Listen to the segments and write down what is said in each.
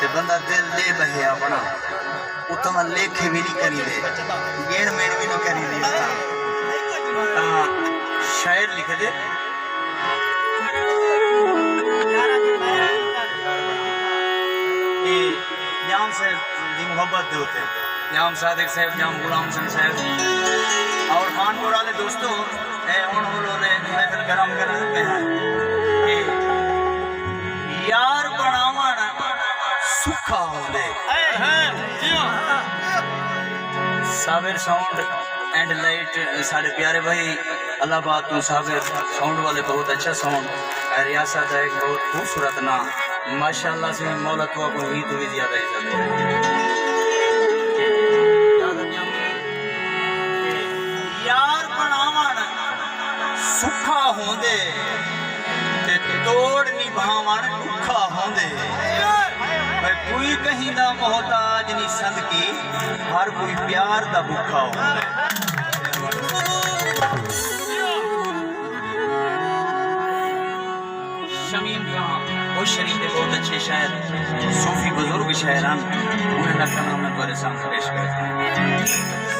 ते बंदा दिल ले बहे अपना उत्तम लेखे भी नहीं करी दे गेण मेण भी नहीं करी दे शायर लिख दे जाम साहब की मोहब्बत दे होते जाम सादिक साहब जाम गुलाम हसन साहब और खानपुर वाले दोस्तों उन्होंने महफिल गरम कर यार बनावन सुखा होंदे साबिर साउंड एंड लाइट साढ़े प्यारे भाई अल्लाहबाद तो साबिर साउंड वाले बहुत अच्छा साउंड रियासत है एक बहुत खूबसूरत ना माशाल्लाह से मौला तो को ही तो भी ज्यादा इज्जत है यार बनावन सुखा होंदे ते तोड़ निभावन दुखा होंदे कोई कहीं दा मोहताज नहीं संद की हर कोई प्यार दा भुखा होंदे शमीम खान वो शरीफ के बहुत अच्छे शायर सूफी बुजुर्ग शायरान उन्हें लगता नाम में तुम्हारे सामने पेश करते हैं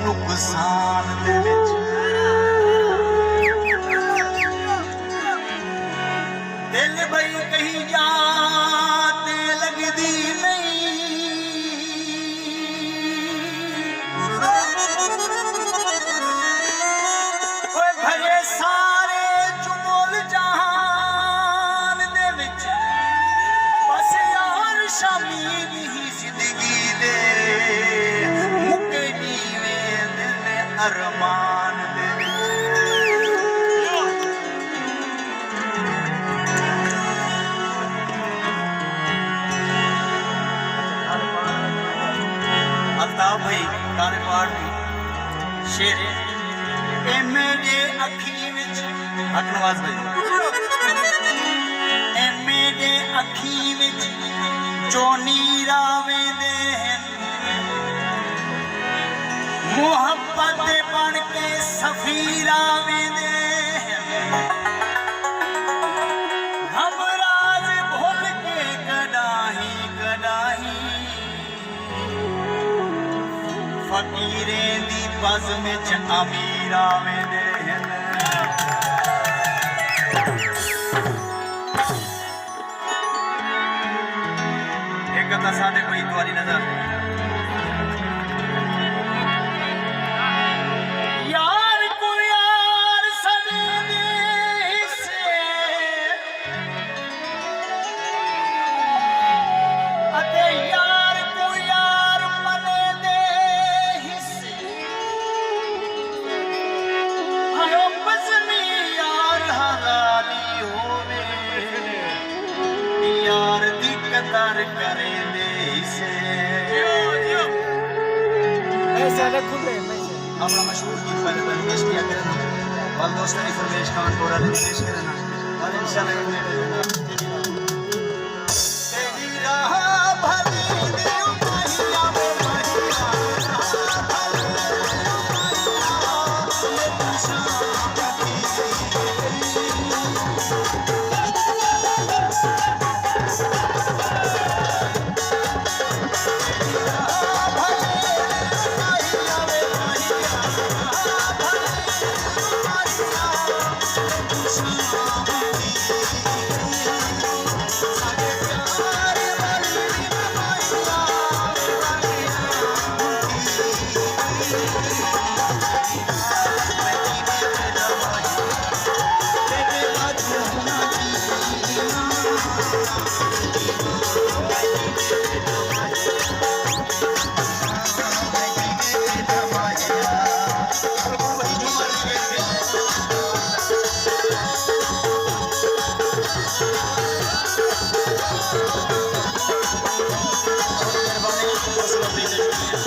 नुकसान दे विच दिल भई कहीं जाते लगदी नहीं ओए भले सारे चुमोल जहान दे विच बस यार शामिल ही जिंदगी दे अरमान अल्ताफ भाई गाने पाठ शेर मेरे अखी विच नवाज भाई मेरे अखी विच जो नीरा वेंदे मोहब्बत बन के सफीरा वेंदे हम राज भूल के कडाही कडाही फकीरें दी बज़ विच अमीरा वेंदे एक कथा सादे कोई तुम्हारी नजर अपना मशहूर गीत पहले पेश किया करें और दोस्तों ने फरमेश खान पूरा पेश करना और इंशाल्लाह मिनट